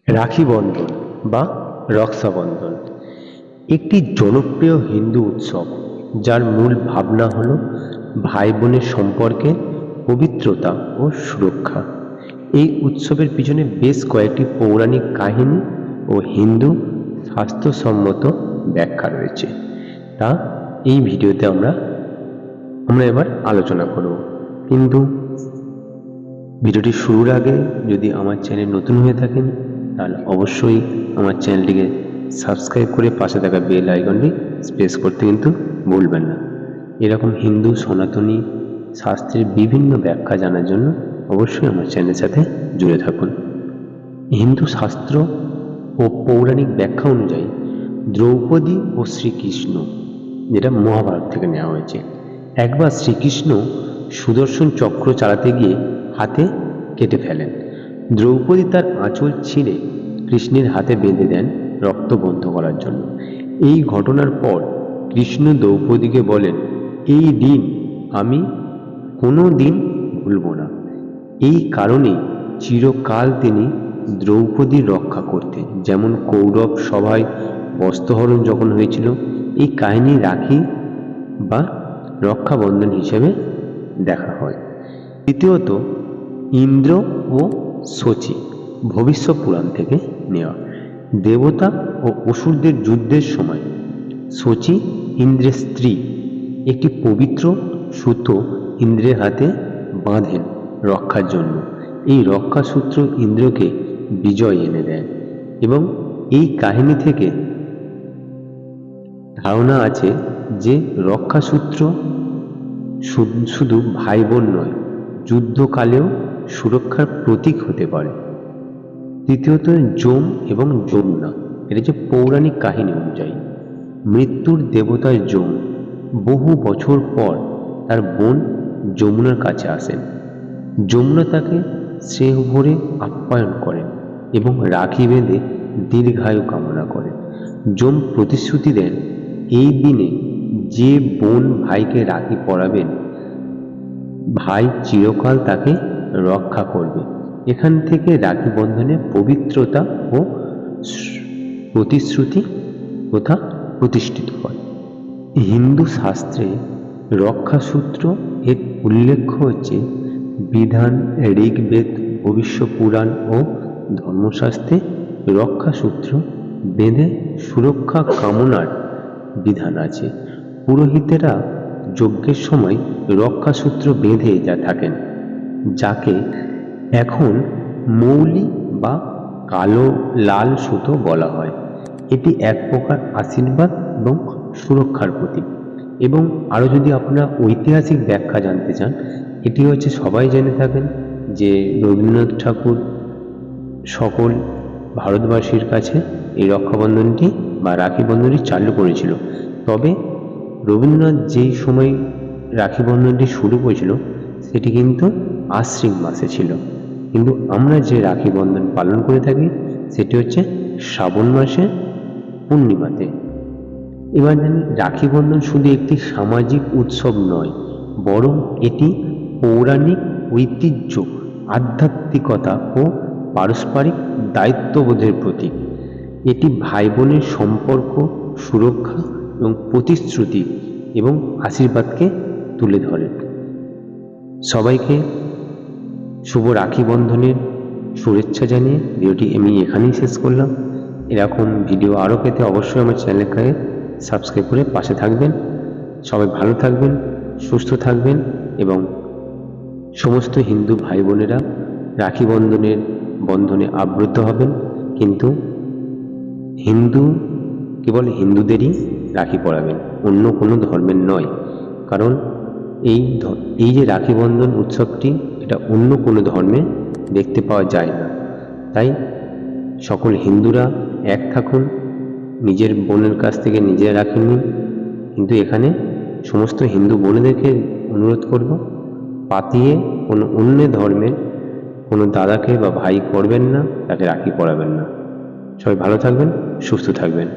রাখি বন্ধন বা রক্ষাবন্ধন একটি জনপ্রিয় হিন্দু উৎসব যার মূল ভাবনা হল ভাই বোনের সম্পর্কে পবিত্রতা ও সুরক্ষা। এই উৎসবের পিছনে বেশ কয়েকটি পৌরাণিক কাহিনী ও হিন্দু স্বাস্থ্যসম্মত ব্যাখ্যা রয়েছে, তা এই ভিডিওতে আমরা এবার আলোচনা করব। কিন্তু ভিডিওটি শুরুর আগে যদি আমার চ্যানেল নতুন হয়ে থাকেন তাহলে অবশ্যই আমার চ্যানেলটিকে সাবস্ক্রাইব করে পাশে থাকা বেল আইকনটি প্রেস করতে কিন্তু ভুলবেন না। এরকম হিন্দু সনাতনী শাস্ত্রের বিভিন্ন ব্যাখ্যা জানার জন্য অবশ্যই আমার চ্যানেলের সাথে জুড়ে থাকুন। হিন্দু শাস্ত্র ও পৌরাণিক ব্যাখ্যা অনুযায়ী দ্রৌপদী ও শ্রীকৃষ্ণ, যেটা মহাভারত থেকে নেওয়া হয়েছে, একবার শ্রীকৃষ্ণ সুদর্শন চক্র চালাতে গিয়ে হাতে কেটে ফেলেন। দ্রৌপদী তার আঁচল ছিঁড়ে কৃষ্ণের হাতে বেঁধে দেন রক্ত বন্ধ করার জন্য। এই ঘটনার পর কৃষ্ণ দ্রৌপদীকে বলেন, এই দিন আমি কোনো দিন ভুলব না। এই কারণে চিরকাল তিনি দ্রৌপদীর রক্ষা করতেন। যেমন কৌরব সভায় বস্ত্রহরণ যখন হয়েছিল, এই কাহিনী রাখি বা রক্ষাবন্ধন হিসেবে দেখা হয়। দ্বিতীয়ত, ইন্দ্র ও শচী, ভবিষ্যৎ পুরাণ থেকে নেওয়া। দেবতা ও অসুরদের যুদ্ধের সময় শচী, ইন্দ্রের স্ত্রী, একটি পবিত্র সুতো ইন্দ্রের হাতে বাঁধেন রক্ষার জন্য। এই রক্ষাসূত্র ইন্দ্রকে বিজয় এনে দেয় এবং এই কাহিনী থেকে ধারণা আছে যে রক্ষাসূত্র শুধু ভাই বোন নয়, যুদ্ধকালেও সুরক্ষার প্রতীক হতে পারে। তৃতীয়ত, যম এবং যমুনা, এটা যে পৌরাণিক কাহিনী অনুযায়ী মৃত্যুর দেবতা যম বহু বছর পর তার বোন যমুনার কাছে আসেন। যমুনা তাকে স্নেহ ভরে আপ্যায়ন করেন এবং রাখি বেঁধে দীর্ঘায়ু কামনা করেন। যম প্রতিশ্রুতি দেন, এই দিনে যে বোন ভাইকে রাখি পরাবেন, ভাই চিরকাল তাকে রক্ষা করবে। এখান থেকে রাখি বন্ধনের পবিত্রতা ও প্রতিশ্রুতি প্রথা প্রতিষ্ঠিত হয়। হিন্দু শাস্ত্রে রক্ষাসূত্র এর উল্লেখ হচ্ছে বিধান, ঋগ্বেদ, ভবিষ্যৎ পুরাণ ও ধর্মশাস্ত্রে রক্ষাসূত্র বেঁধে সুরক্ষা কামনার বিধান আছে। পুরোহিতেরা যজ্ঞের সময় রক্ষাসূত্র বেঁধে থাকেন, যাকে এখন মৌলি বা কালো লাল সুতো বলা হয়। এটি এক প্রকার আশীর্বাদ এবং সুরক্ষার প্রতীক। এবং আরও যদি আপনারা ঐতিহাসিক ব্যাখ্যা জানতে চান, এটি হচ্ছে সবাই জেনে থাকেন যে রবীন্দ্রনাথ ঠাকুর সকল ভারতবাসীর কাছে এই রক্ষাবন্ধনটি বা রাখি বন্ধনটি চালু করেছিল। তবে রবীন্দ্রনাথ যেই সময় রাখি বন্ধনটি শুরু করেছিল সেটি কিন্তু আশ্বিন মাসে ছিল, কিন্তু আমরা যে রাখি বন্ধন পালন করে থাকি সেটি হচ্ছে শ্রাবণ মাসে পূর্ণিমাতে। এবার জানি রাখি বন্ধন শুধু একটি সামাজিক উৎসব নয়, বরং এটি পৌরাণিক ঐতিহ্য, আধ্যাত্মিকতা ও পারস্পরিক দায়িত্ববোধের প্রতীক। এটি ভাই বোনের সম্পর্ক, সুরক্ষা এবং প্রতিশ্রুতি এবং আশীর্বাদকে তুলে ধরে। সবাইকে শুভ রাখি বন্ধনের শুভেচ্ছা জানিয়ে ভিডিওটি আমি এখানেই শেষ করলাম। এরকম ভিডিও আরও পেতে অবশ্যই আমার চ্যানেলকে সাবস্ক্রাইব করে পাশে থাকবেন। সবাই ভালো থাকবেন, সুস্থ থাকবেন এবং সমস্ত হিন্দু ভাই বোনেরা রাখি বন্ধনে আবদ্ধ হবেন। কিন্তু কেবল হিন্দুদেরই রাখি পরাবেন, অন্য কোনো ধর্মের নয়। কারণ এই যে রাখি বন্ধন উৎসবটি, এটা অন্য কোনো ধর্মে দেখতে পাওয়া যায় না। তাই সকল হিন্দুরা এক থাকুন, নিজের বোনের কাছ থেকে নিজেরা রাখি নিন। কিন্তু এখানে সমস্ত হিন্দু বোনেদেরকে অনুরোধ করব, পাতিয়ে কোনো অন্য ধর্মের কোনো দাদাকে বা ভাই করবেন না, তাকে রাখি পরাবেন না। সবাই ভালো থাকবেন, সুস্থ থাকবেন।